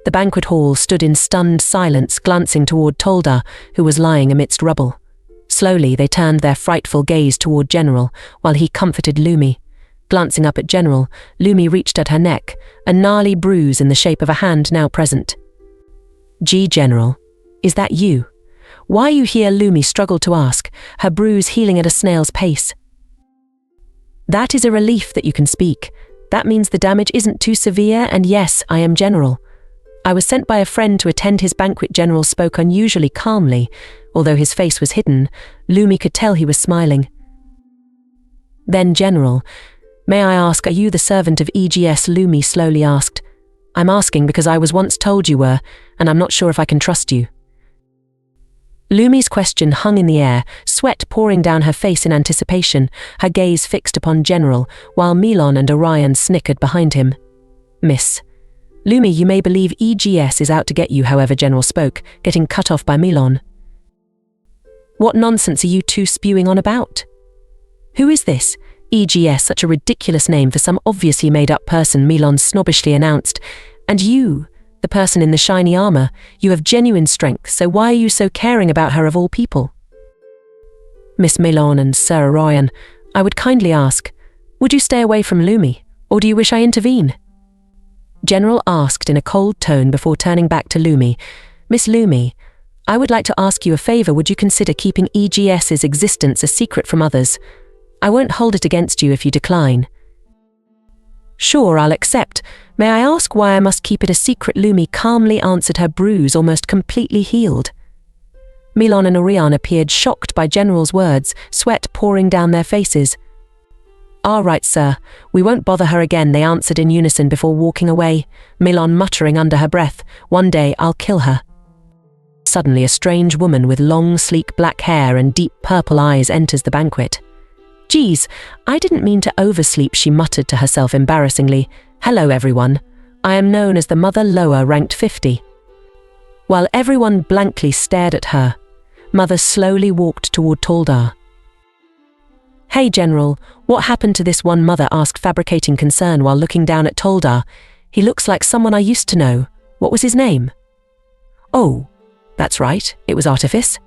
The banquet hall stood in stunned silence, glancing toward Tolda, who was lying amidst rubble. Slowly, they turned their frightful gaze toward General, while he comforted Lumi. Glancing up at General, Lumi reached at her neck, a gnarly bruise in the shape of a hand now present. "Gee, General, is that you? Why are you here?" Lumi struggled to ask, her bruise healing at a snail's pace. "That is a relief that you can speak. That means the damage isn't too severe, and yes, I am General. I was sent by a friend to attend his banquet." General spoke unusually calmly. Although his face was hidden, Lumi could tell he was smiling. "Then, General, may I ask, are you the servant of EGS?" Lumi slowly asked. "I'm asking because I was once told you were, and I'm not sure if I can trust you." Lumi's question hung in the air, sweat pouring down her face in anticipation, her gaze fixed upon General, while Milon and Orion snickered behind him. "Miss Lumi, you may believe EGS is out to get you." However, General spoke, getting cut off by Milon. "What nonsense are you two spewing on about? Who is this? EGS, such a ridiculous name for some obviously made-up person," Milon snobbishly announced. "And you, the person in the shiny armor, you have genuine strength, so why are you so caring about her of all people?" "Miss Milon and Sir Orion, I would kindly ask, would you stay away from Lumi, or do you wish I intervene?" General asked in a cold tone before turning back to Lumi. "Miss Lumi, I would like to ask you a favor. Would you consider keeping EGS's existence a secret from others? I won't hold it against you if you decline." "Sure, I'll accept. May I ask why I must keep it a secret?" Lumi calmly answered, her bruise almost completely healed. Milon and Orion appeared shocked by General's words, sweat pouring down their faces. "All right, sir. We won't bother her again," they answered in unison before walking away, Milon muttering under her breath, "One day I'll kill her." Suddenly, a strange woman with long, sleek black hair and deep purple eyes enters the banquet. "Geez, I didn't mean to oversleep," she muttered to herself embarrassingly. "Hello, everyone. I am known as the Mother Lower, ranked 50. While everyone blankly stared at her, Mother slowly walked toward Toldar. "Hey, General, what happened to this one?" Mother asked, fabricating concern while looking down at Toldar. "He looks like someone I used to know. What was his name?" "Oh, that's right, it was Artifice."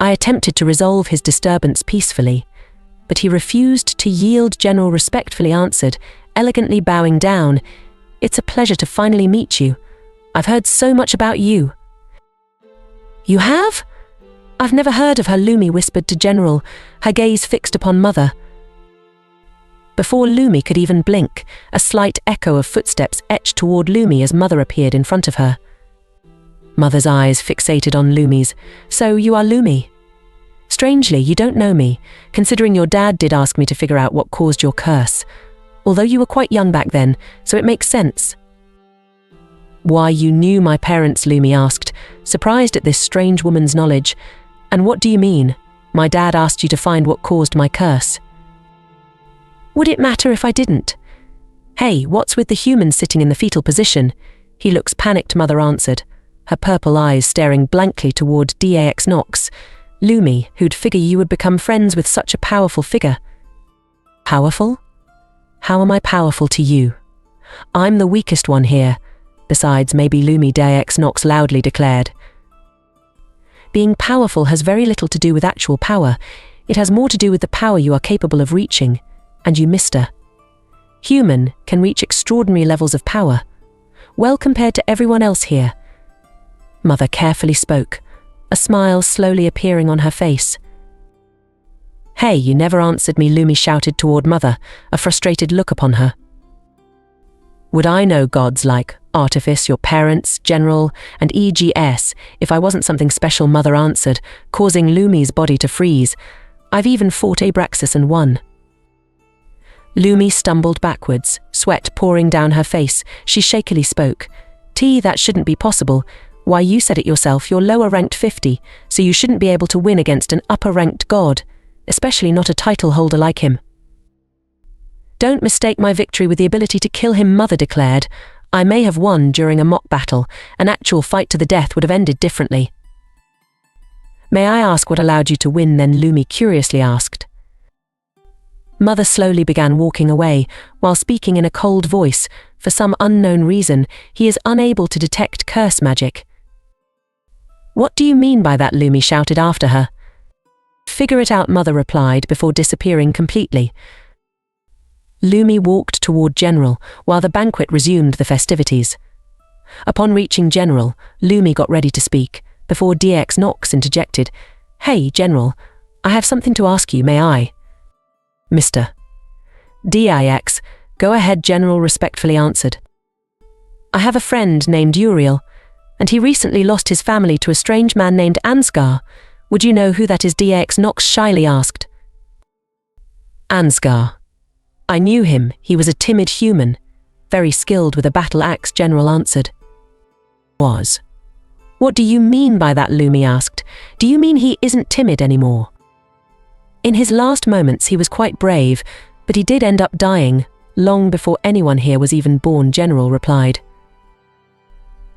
I attempted to resolve his disturbance peacefully, but he refused to yield. General respectfully answered, elegantly bowing down, "It's a pleasure to finally meet you. I've heard so much about you." "You have? I've never heard of her," Lumi whispered to General, her gaze fixed upon Mother. Before Lumi could even blink, a slight echo of footsteps etched toward Lumi as Mother appeared in front of her. Mother's eyes fixated on Lumi's. "So you are Lumi? Strangely, you don't know me, considering your dad did ask me to figure out what caused your curse. Although you were quite young back then, so it makes sense." "Why, you knew my parents?" Lumi asked, surprised at this strange woman's knowledge. "And what do you mean? My dad asked you to find what caused my curse." "Would it matter if I didn't? Hey, what's with the human sitting in the fetal position? He looks panicked," Mother answered, her purple eyes staring blankly toward Dax Nox. "Lumi, who'd figure you would become friends with such a powerful figure?" "Powerful? How am I powerful to you? I'm the weakest one here. Besides, maybe Lumi," Dax Nox loudly declared. "Being powerful has very little to do with actual power. It has more to do with the power you are capable of reaching, and you, mister. Human can reach extraordinary levels of power, well compared to everyone else here." Mother carefully spoke, a smile slowly appearing on her face. "Hey, you never answered me," Lumi shouted toward Mother, a frustrated look upon her. "Would I know gods like Artifice, your parents, General, and EGS if I wasn't something special?" Mother answered, causing Lumi's body to freeze. "I've even fought Abraxas and won." Lumi stumbled backwards, sweat pouring down her face. She shakily spoke. That shouldn't be possible. Why, you said it yourself, you're lower ranked 50, so you shouldn't be able to win against an upper ranked god, especially not a title holder like him." "Don't mistake my victory with the ability to kill him," Mother declared. "I may have won during a mock battle. An actual fight to the death would have ended differently." "May I ask what allowed you to win then?" Lumi curiously asked. Mother slowly began walking away, while speaking in a cold voice, For some unknown reason, he is unable to detect curse magic. "What do you mean by that?" Lumi shouted after her. "Figure it out," Mother replied before disappearing completely. Lumi walked toward General while the banquet resumed the festivities. Upon reaching General, Lumi got ready to speak, before DX Nox interjected. "Hey, General, I have something to ask you, may I?" "Mr. DIX, go ahead," General respectfully answered. "I have a friend named Uriel, and he recently lost his family to a strange man named Ansgar. Would you know who that is?" DX Nox shyly asked. "Ansgar. I knew him. He was a timid human, very skilled with a battle axe," General answered. "Was. What do you mean by that?" Lumi asked. "Do you mean he isn't timid anymore?" "In his last moments he was quite brave, but he did end up dying, long before anyone here was even born," General replied.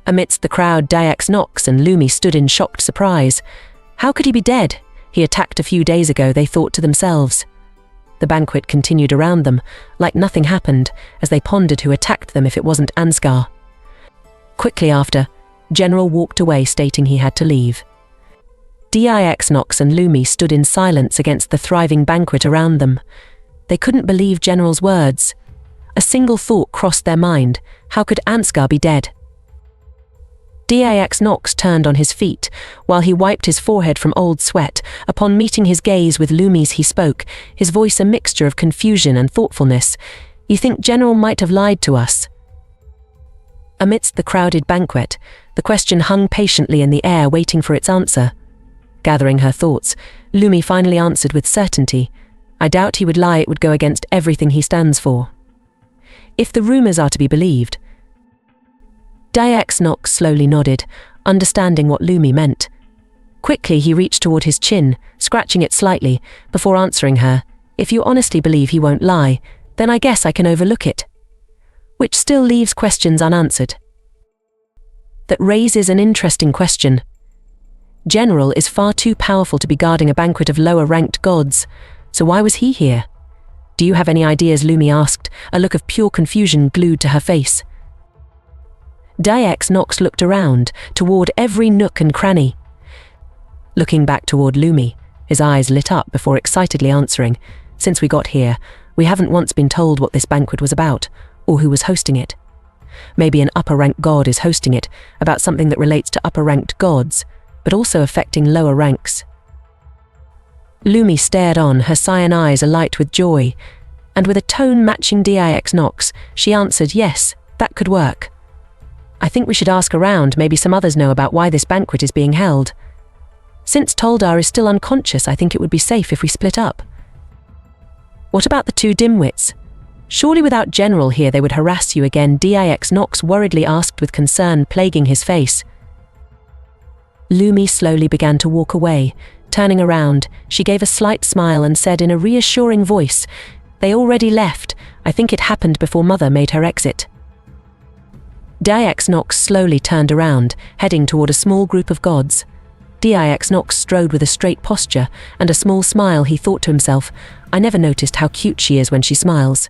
Amidst the crowd, DX Nox and Lumi stood in shocked surprise. How could he be dead? He attacked a few days ago, they thought to themselves. The banquet continued around them, like nothing happened, as they pondered who attacked them if it wasn't Ansgar. Quickly after, General walked away stating he had to leave. DIX Nox and Lumi stood in silence against the thriving banquet around them. They couldn't believe General's words. A single thought crossed their mind: how could Ansgar be dead? DIX Nox turned on his feet, while he wiped his forehead from old sweat. Upon meeting his gaze with Lumi's, he spoke, his voice a mixture of confusion and thoughtfulness. "You think General might have lied to us?" Amidst the crowded banquet, the question hung patiently in the air, waiting for its answer. Gathering her thoughts, Lumi finally answered with certainty. "I doubt he would lie. It would go against everything he stands for." "If the rumors are to be believed." DIX Nox slowly nodded, understanding what Lumi meant. Quickly he reached toward his chin, scratching it slightly, before answering her. "If you honestly believe he won't lie, then I guess I can overlook it." Which still leaves questions unanswered. That raises an interesting question. General is far too powerful to be guarding a banquet of lower-ranked gods, so why was he here? "Do you have any ideas?" Lumi asked, a look of pure confusion glued to her face. DIX Nox looked around, toward every nook and cranny. Looking back toward Lumi, his eyes lit up before excitedly answering, "Since we got here, we haven't once been told what this banquet was about, or who was hosting it. Maybe an upper-ranked god is hosting it, about something that relates to upper-ranked gods, but also affecting lower ranks." Lumi stared on, her cyan eyes alight with joy, and with a tone matching DIX Nox, she answered, "Yes, that could work. I think we should ask around, maybe some others know about why this banquet is being held. Since Toldar is still unconscious, I think it would be safe if we split up." "What about the two dimwits? Surely without General here they would harass you again," DIX Nox worriedly asked with concern plaguing his face. Lumi slowly began to walk away. Turning around, she gave a slight smile and said in a reassuring voice, "They already left. I think it happened before Mother made her exit." DIX Nox slowly turned around, heading toward a small group of gods. DIX Nox strode with a straight posture and a small smile. He thought to himself, "I never noticed how cute she is when she smiles."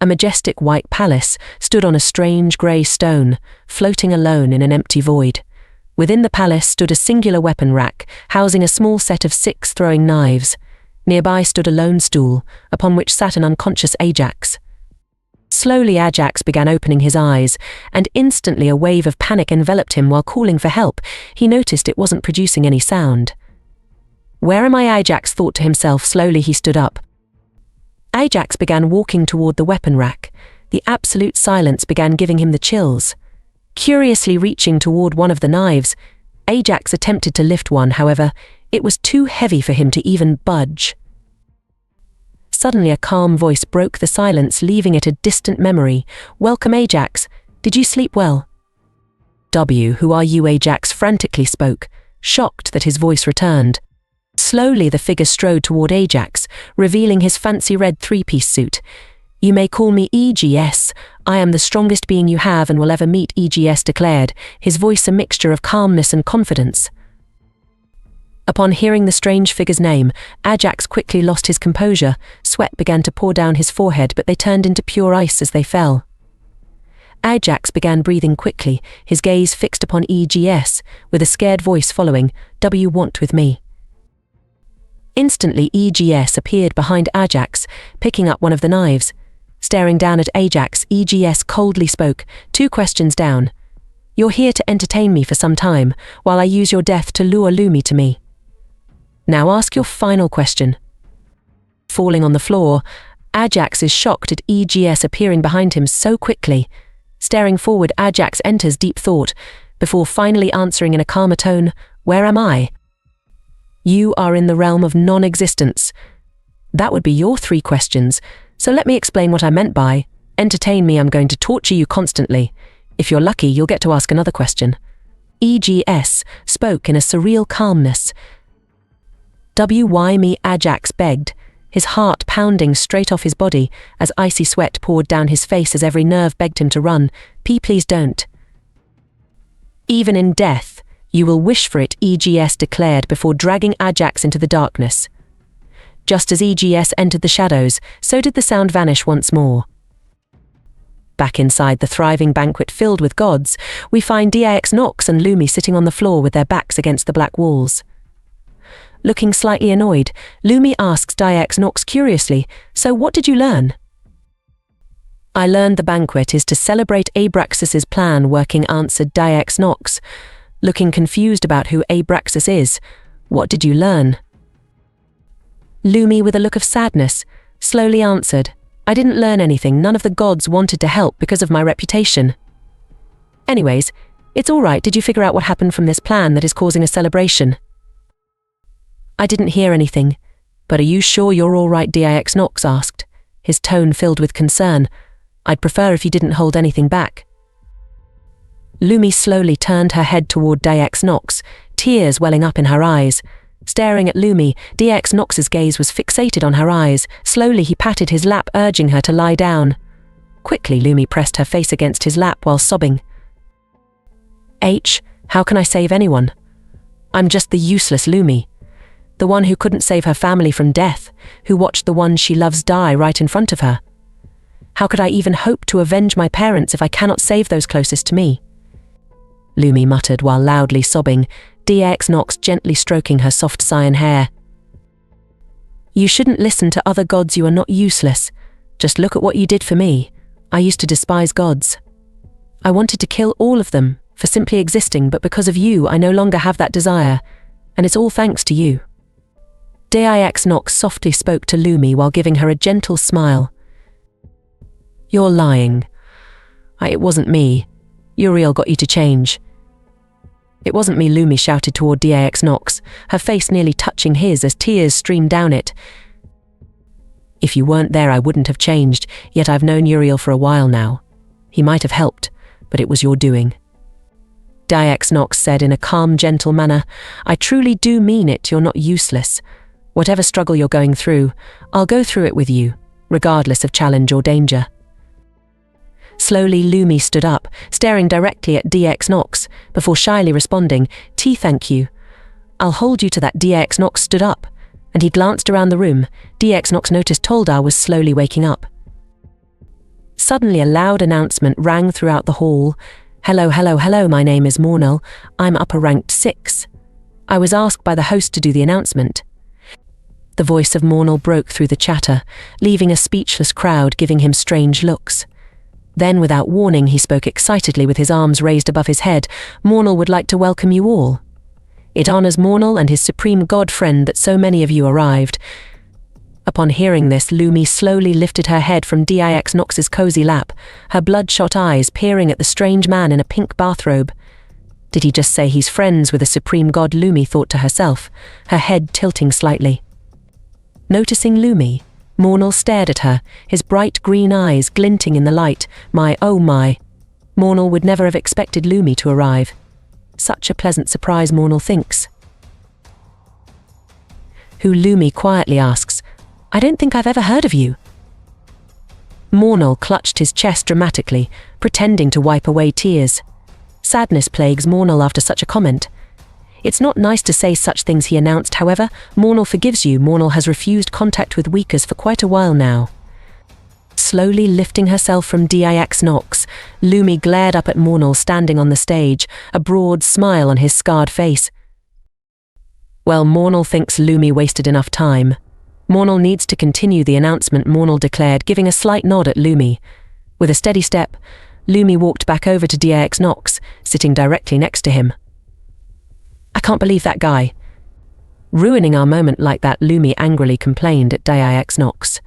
A majestic white palace stood on a strange grey stone, floating alone in an empty void. Within the palace stood a singular weapon rack, housing a small set of 6 throwing knives. Nearby stood a lone stool, upon which sat an unconscious Ajax. Slowly Ajax began opening his eyes, and instantly a wave of panic enveloped him. While calling for help, he noticed it wasn't producing any sound. "Where am I?" Ajax thought to himself. Slowly he stood up. Ajax began walking toward the weapon rack. The absolute silence began giving him the chills. Curiously reaching toward one of the knives, Ajax attempted to lift one. However, it was too heavy for him to even budge. Suddenly a calm voice broke the silence, leaving it a distant memory. "Welcome, Ajax. Did you sleep well?" "Who are you?" Ajax frantically spoke, shocked that his voice returned. Slowly the figure strode toward Ajax, revealing his fancy red 3-piece suit. "You may call me EGS. I am the strongest being you have and will ever meet," EGS declared, his voice a mixture of calmness and confidence. Upon hearing the strange figure's name, Ajax quickly lost his composure. Sweat began to pour down his forehead, but they turned into pure ice as they fell. Ajax began breathing quickly, his gaze fixed upon EGS, with a scared voice following, "What do you want with me?" Instantly EGS appeared behind Ajax, picking up one of the knives. Staring down at Ajax, EGS coldly spoke, 2 questions down. "You're here to entertain me for some time, while I use your death to lure Lumi to me. Now ask your final question." Falling on the floor, Ajax is shocked at EGS appearing behind him so quickly. Staring forward, Ajax enters deep thought, before finally answering in a calmer tone, "Where am I?" "You are in the realm of non-existence." That would be your 3 questions, so let me explain what I meant by, "Entertain me, I'm going to torture you constantly. If you're lucky, you'll get to ask another question." EGS spoke in a surreal calmness. "Why me?" Ajax begged, his heart pounding straight off his body as icy sweat poured down his face as every nerve begged him to run. Please don't." "Even in death, you will wish for it," EGS declared before dragging Ajax into the darkness. Just as EGS entered the shadows, so did the sound vanish once more. Back inside the thriving banquet filled with gods, we find DIX Nox and Lumi sitting on the floor with their backs against the black walls. Looking slightly annoyed, Lumi asks DIX Nox curiously, "So what did you learn?" "I learned the banquet is to celebrate Abraxas's plan working," answered DIX Nox. Looking confused about who Abraxas is, "What did you learn?" Lumi, with a look of sadness, slowly answered, "I didn't learn anything. None of the gods wanted to help because of my reputation. Anyways, it's all right. Did you figure out what happened from this plan that is causing a celebration?" "I didn't hear anything, but are you sure you're all right?" DIX Nox asked, his tone filled with concern. "I'd prefer if you didn't hold anything back." Lumi slowly turned her head toward DIX Nox, tears welling up in her eyes. Staring at Lumi, DIX Nox's gaze was fixated on her eyes. Slowly he patted his lap, urging her to lie down. Quickly Lumi pressed her face against his lap while sobbing. How can I save anyone? I'm just the useless Lumi. The one who couldn't save her family from death, who watched the one she loves die right in front of her. How could I even hope to avenge my parents if I cannot save those closest to me?" Lumi muttered while loudly sobbing, DIX Nox gently stroking her soft cyan hair. "You shouldn't listen to other gods. You are not useless. Just look at what you did for me. I used to despise gods. I wanted to kill all of them for simply existing, but because of you, I no longer have that desire, and it's all thanks to you." DIX Nox softly spoke to Lumi while giving her a gentle smile. "You're lying. It wasn't me. Uriel got you to change." "It wasn't me," Lumi shouted toward DIX Nox, her face nearly touching his as tears streamed down it. "If you weren't there, I wouldn't have changed, yet I've known Uriel for a while now. He might have helped, but it was your doing." DIX Nox said in a calm, gentle manner, "I truly do mean it. You're not useless. Whatever struggle you're going through, I'll go through it with you, regardless of challenge or danger." Slowly Lumi stood up, staring directly at DIX Nox, before shyly responding, "Thank you. I'll hold you to that." DIX Nox stood up, and he glanced around the room. DIX Nox noticed Toldar was slowly waking up. Suddenly a loud announcement rang throughout the hall. "Hello, hello, hello, my name is Mornell. I'm upper ranked 6. I was asked by the host to do the announcement." The voice of Mornell broke through the chatter, leaving a speechless crowd giving him strange looks. Then, without warning, he spoke excitedly with his arms raised above his head. "Mornell would like to welcome you all. It honors Mornell and his supreme god friend that so many of you arrived." Upon hearing this, Lumi slowly lifted her head from DIX Nox's cozy lap, her bloodshot eyes peering at the strange man in a pink bathrobe. Did he just say he's friends with a supreme god? Lumi thought to herself, her head tilting slightly. Noticing Lumi, Mornell stared at her, his bright green eyes glinting in the light. Oh my. Mornell would never have expected Lumi to arrive. Such a pleasant surprise, Mornell thinks. Who? Lumi quietly asks. "I don't think I've ever heard of you." Mornell clutched his chest dramatically, pretending to wipe away tears. Sadness plagues Mornell after such a comment. "It's not nice to say such things," he announced. "However, Mornell forgives you. Mornell has refused contact with Weakers for quite a while now." Slowly lifting herself from Dix Nox, Lumi glared up at Mornal standing on the stage, a broad smile on his scarred face. Well, Mornal thinks Lumi wasted enough time. Mornal needs to continue the announcement, Mornal declared, giving a slight nod at Lumi. With a steady step, Lumi walked back over to Dix Nox, sitting directly next to him. I can't believe that guy. Ruining our moment like that, Lumi angrily complained at Dix Nox.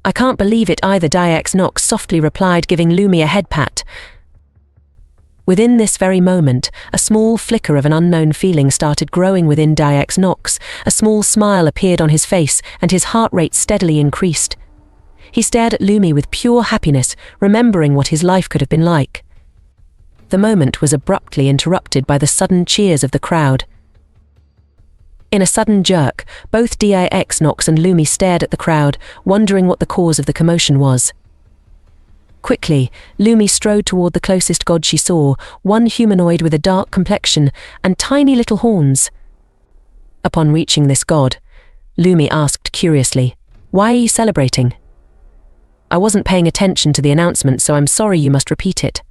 I can't believe it either, Dix Nox softly replied, giving Lumi a head pat. Within this very moment, a small flicker of an unknown feeling started growing within Dix Nox. A small smile appeared on his face, and his heart rate steadily increased. He stared at Lumi with pure happiness, remembering what his life could have been like. The moment was abruptly interrupted by the sudden cheers of the crowd. In a sudden jerk, both Dix Nox and Lumi stared at the crowd, wondering what the cause of the commotion was. Quickly, Lumi strode toward the closest god she saw, one humanoid with a dark complexion and tiny little horns. Upon reaching this god, Lumi asked curiously, "Why are you celebrating?" "I wasn't paying attention to the announcement, so I'm sorry, you must repeat it."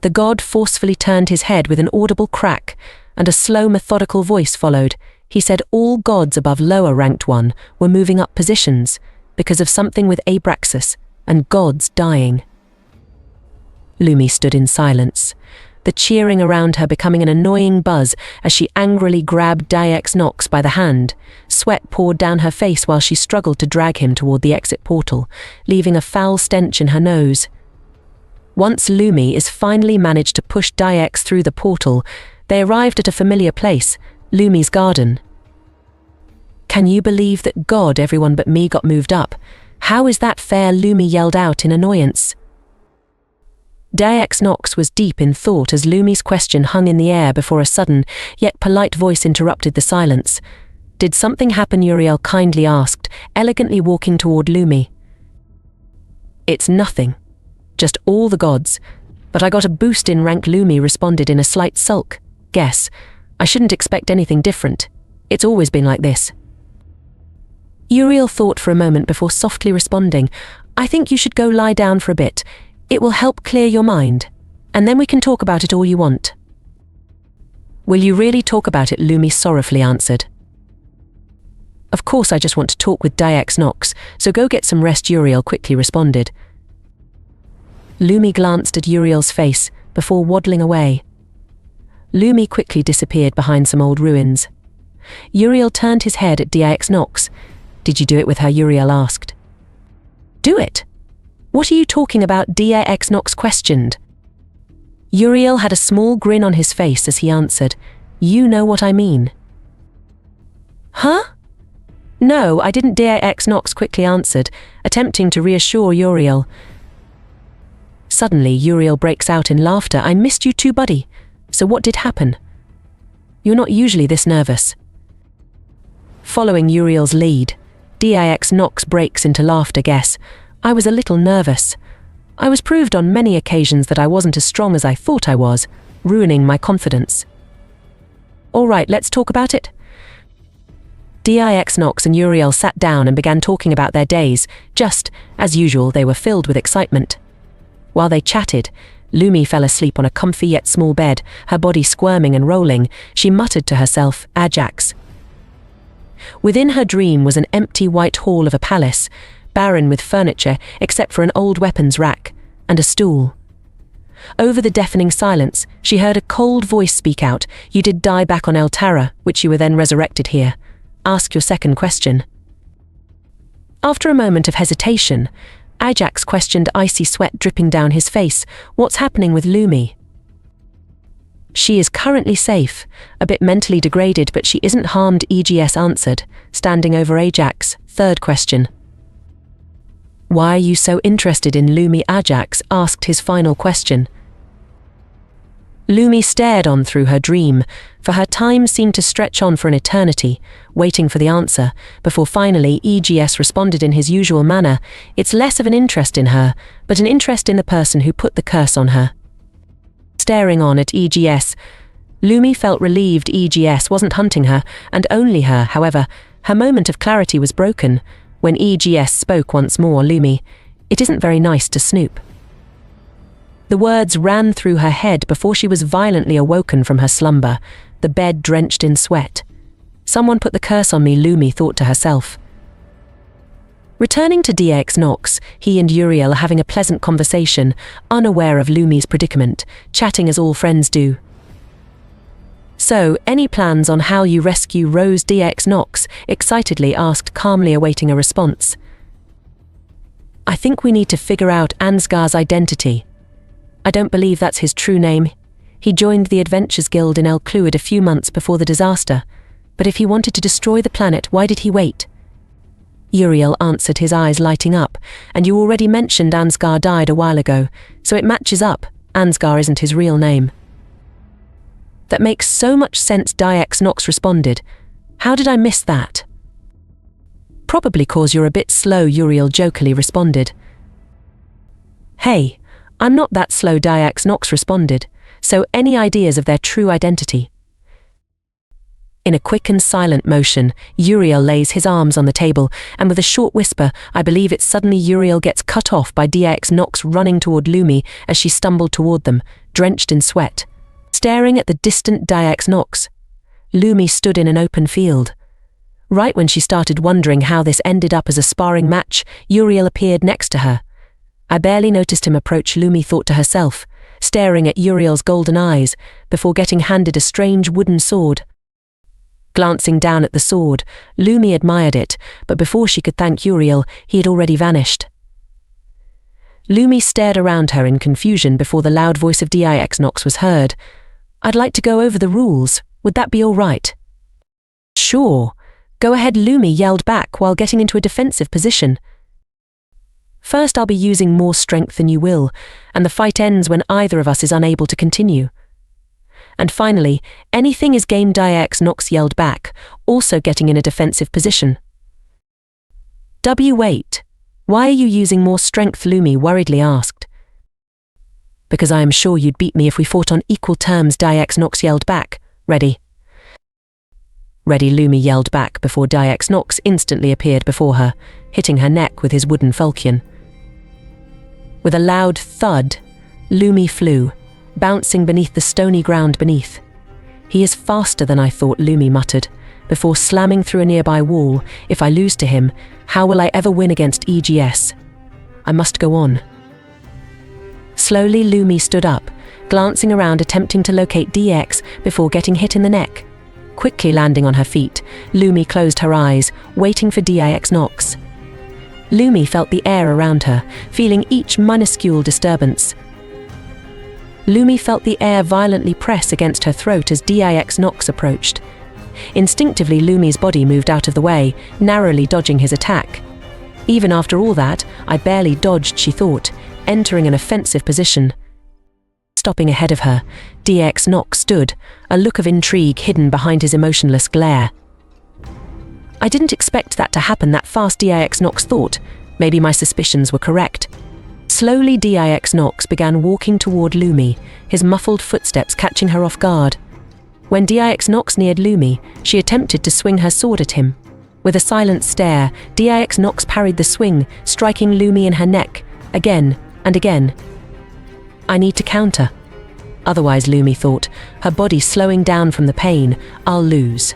The god forcefully turned his head with an audible crack, and a slow, methodical voice followed. He said all gods above lower-ranked one were moving up positions because of something with Abraxas, and gods dying. Lumi stood in silence, the cheering around her becoming an annoying buzz as she angrily grabbed Dix Nox by the hand. Sweat poured down her face while she struggled to drag him toward the exit portal, leaving a foul stench in her nose. Once Lumi finally managed to push Dix through the portal, they arrived at a familiar place, Lumi's garden. "Can you believe that God, everyone but me got moved up? How is that fair?" Lumi yelled out in annoyance. Dix Nox was deep in thought as Lumi's question hung in the air before a sudden, yet polite voice interrupted the silence. "Did something happen?" Uriel kindly asked, elegantly walking toward Lumi. "It's nothing. Just all the gods. But I got a boost in rank," Lumi responded in a slight sulk. "Guess. I shouldn't expect anything different. It's always been like this." Uriel thought for a moment before softly responding, "I think you should go lie down for a bit. It will help clear your mind. And then we can talk about it all you want." "Will you really talk about it?" Lumi sorrowfully answered. "Of course, I just want to talk with Dix Nox, so go get some rest," Uriel quickly responded. Lumi glanced at Uriel's face before waddling away. Lumi quickly disappeared behind some old ruins. Uriel turned his head at Dix Nox. "Did you do it with her?" Uriel asked. "Do it? What are you talking about?" Dix Nox questioned. Uriel had a small grin on his face as he answered, "You know what I mean." "Huh? No, I didn't," Dix Nox quickly answered, attempting to reassure Uriel. Suddenly, Uriel breaks out in laughter. "I missed you too, buddy. So what did happen? You're not usually this nervous." Following Uriel's lead, Dix Nox breaks into laughter. "Guess. I was a little nervous. I was proved on many occasions that I wasn't as strong as I thought I was, ruining my confidence." "All right, let's talk about it." Dix Nox and Uriel sat down and began talking about their days. Just, as usual, they were filled with excitement. While they chatted, Lumi fell asleep on a comfy yet small bed, her body squirming and rolling. She muttered to herself, "Ajax." Within her dream was an empty white hall of a palace, barren with furniture except for an old weapons rack and a stool. Over the deafening silence, she heard a cold voice speak out, "You did die back on El Tara, which you were then resurrected here. Ask your second question." After a moment of hesitation, Ajax questioned, icy sweat dripping down his face, "What's happening with Lumi?" "She is currently safe, a bit mentally degraded, but she isn't harmed," EGS answered, standing over Ajax. Third question. "Why are you so interested in Lumi?" Ajax asked his final question. Lumi stared on through her dream, for her time seemed to stretch on for an eternity, waiting for the answer, before finally EGS responded in his usual manner, "It's less of an interest in her, but an interest in the person who put the curse on her." Staring on at EGS, Lumi felt relieved EGS wasn't hunting her, and only her. However, her moment of clarity was broken. When EGS spoke once more, Lumi, "It isn't very nice to snoop." The words ran through her head before she was violently awoken from her slumber, the bed drenched in sweat. Someone put the curse on me, Lumi thought to herself. Returning to DX Nox, he and Uriel are having a pleasant conversation, unaware of Lumi's predicament, chatting as all friends do. "So, any plans on how you rescue Rose?" DX Nox excitedly asked, calmly awaiting a response. "I think we need to figure out Ansgar's identity. I don't believe that's his true name. He joined the Adventures Guild in El Cluid a few months before the disaster. But if he wanted to destroy the planet, why did he wait?" Uriel answered, his eyes lighting up. "And you already mentioned Ansgar died a while ago, so it matches up. Ansgar isn't his real name." "That makes so much sense," DX Nox responded. "How did I miss that?" "Probably 'cause you're a bit slow," Uriel jokingly responded. "Hey, I'm not that slow," DX Nox responded. "So any ideas of their true identity?" In a quick and silent motion, Uriel lays his arms on the table, and with a short whisper, "I believe it," suddenly Uriel gets cut off by DX Nox running toward Lumi as she stumbled toward them, drenched in sweat. Staring at the distant DX Nox, Lumi stood in an open field. Right when she started wondering how this ended up as a sparring match, Uriel appeared next to her. "I barely noticed him approach," Lumi thought to herself, staring at Uriel's golden eyes, before getting handed a strange wooden sword. Glancing down at the sword, Lumi admired it, but before she could thank Uriel, he had already vanished. Lumi stared around her in confusion before the loud voice of DX Nox was heard. "I'd like to go over the rules. Would that be all right?" "Sure. Go ahead," Lumi yelled back while getting into a defensive position. "First, I'll be using more strength than you will, and the fight ends when either of us is unable to continue. And finally, anything is game," DX Nox yelled back, also getting in a defensive position. "Wait. Why are you using more strength?" Lumi worriedly asked. "Because I am sure you'd beat me if we fought on equal terms," DX Nox yelled back. "Ready?" "Ready," Lumi yelled back before DX Nox instantly appeared before her, hitting her neck with his wooden falchion. With a loud thud, Lumi flew, bouncing beneath the stony ground beneath. "He is faster than I thought," Lumi muttered, before slamming through a nearby wall. "If I lose to him, how will I ever win against EGS? I must go on." Slowly, Lumi stood up, glancing around, attempting to locate DX before getting hit in the neck. Quickly landing on her feet, Lumi closed her eyes, waiting for DX Nox. Lumi felt the air around her, feeling each minuscule disturbance. Lumi felt the air violently press against her throat as DX Nox approached. Instinctively, Lumi's body moved out of the way, narrowly dodging his attack. Even after all that, I barely dodged, she thought, entering an offensive position. Stopping ahead of her, DX Nox stood, a look of intrigue hidden behind his emotionless glare. "I didn't expect that to happen that fast," DX Nox thought. Maybe my suspicions were correct. Slowly, DX Nox began walking toward Lumi, his muffled footsteps catching her off guard. When DX Nox neared Lumi, she attempted to swing her sword at him. With a silent stare, DX Nox parried the swing, striking Lumi in her neck, again and again. "I need to counter. Otherwise," Lumi thought, her body slowing down from the pain, "I'll lose."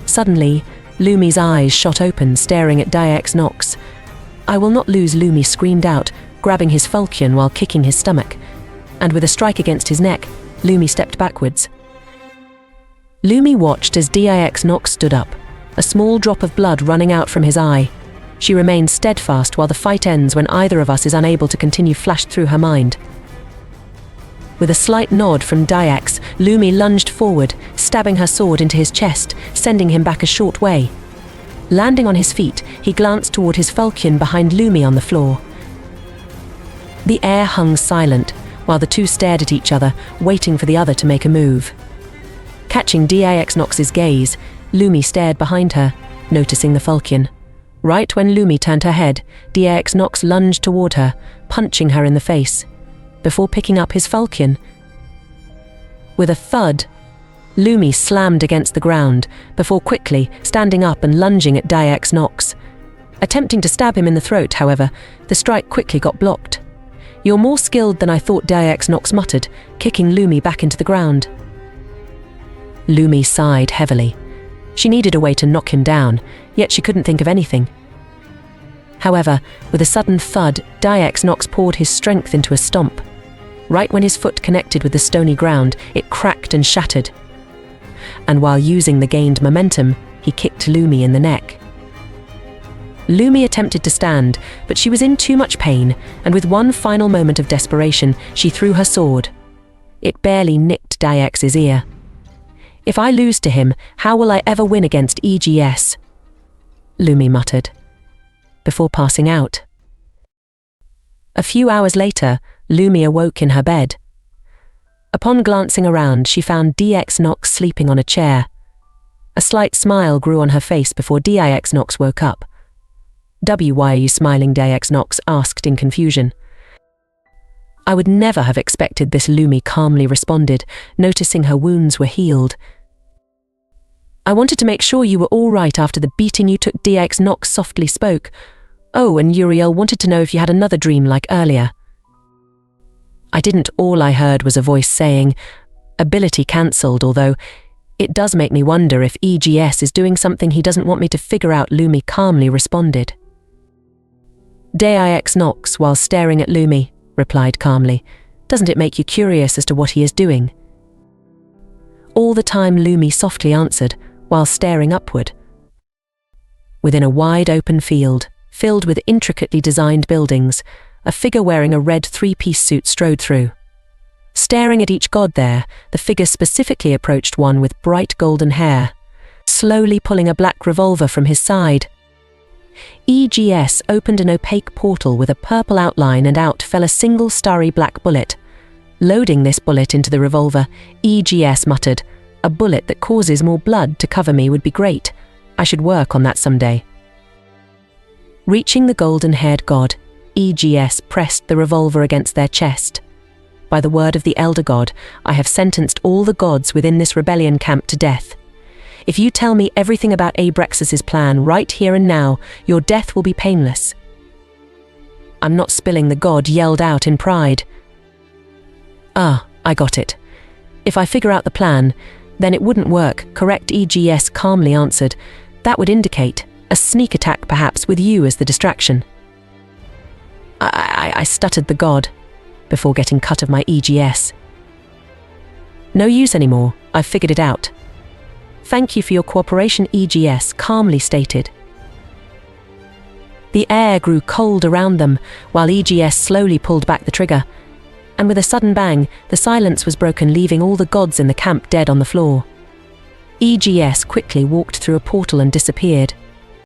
Suddenly, Lumi's eyes shot open, staring at DX Nox. "I will not lose," Lumi screamed out, grabbing his falchion while kicking his stomach. And with a strike against his neck, Lumi stepped backwards. Lumi watched as DX Nox stood up, a small drop of blood running out from his eye. She remained steadfast while the fight ends when either of us is unable to continue flashed through her mind. With a slight nod from DX, Lumi lunged forward, stabbing her sword into his chest, sending him back a short way. Landing on his feet, he glanced toward his falchion behind Lumi on the floor. The air hung silent, while the two stared at each other, waiting for the other to make a move. Catching DX Nox's gaze, Lumi stared behind her, noticing the falchion. Right when Lumi turned her head, DX Nox lunged toward her, punching her in the face, before picking up his falchion. With a thud, Lumi slammed against the ground, before quickly standing up and lunging at Daex Nox. Attempting to stab him in the throat, however, the strike quickly got blocked. "You're more skilled than I thought," Daex Nox muttered, kicking Lumi back into the ground. Lumi sighed heavily. She needed a way to knock him down, yet she couldn't think of anything. However, with a sudden thud, Daex Nox poured his strength into a stomp. Right when his foot connected with the stony ground, it cracked and shattered. And while using the gained momentum, he kicked Lumi in the neck. Lumi attempted to stand, but she was in too much pain, and with one final moment of desperation, she threw her sword. It barely nicked Daex's ear. "If I lose to him, how will I ever win against EGS?" Lumi muttered, before passing out. A few hours later, Lumi awoke in her bed. Upon glancing around, she found DX Nox sleeping on a chair. A slight smile grew on her face before DX Nox woke up. "Why are you smiling?" DX Nox asked in confusion. "I would never have expected this," Lumi calmly responded, noticing her wounds were healed. "I wanted to make sure you were all right after the beating you took." DX Nox softly spoke. "Oh, and Uriel wanted to know if you had another dream like earlier." "I didn't. All I heard was a voice saying, 'Ability cancelled,' although it does make me wonder if EGS is doing something he doesn't want me to figure out," Lumi calmly responded. DX Nox, while staring at Lumi, replied calmly, "Doesn't it make you curious as to what he is doing?" All the time Lumi softly answered, while staring upward. Within a wide open field, filled with intricately designed buildings, a figure wearing a red three-piece suit strode through. Staring at each god there, the figure specifically approached one with bright golden hair, slowly pulling a black revolver from his side. EGS opened an opaque portal with a purple outline, and out fell a single starry black bullet. Loading this bullet into the revolver, EGS muttered, "A bullet that causes more blood to cover me would be great. I should work on that someday." Reaching the golden-haired god, EGS pressed the revolver against their chest. "By the word of the Elder God, I have sentenced all the gods within this rebellion camp to death. If you tell me everything about Abraxas's plan right here and now, your death will be painless." "I'm not spilling," the god yelled out in pride. "Ah, I got it. If I figure out the plan, then it wouldn't work," correct EGS calmly answered. "That would indicate a sneak attack, perhaps with you as the distraction." I stuttered the god, before getting cut of my EGS. "No use anymore, I've figured it out. Thank you for your cooperation," EGS calmly stated. The air grew cold around them, while EGS slowly pulled back the trigger, and with a sudden bang, the silence was broken, leaving all the gods in the camp dead on the floor. EGS quickly walked through a portal and disappeared.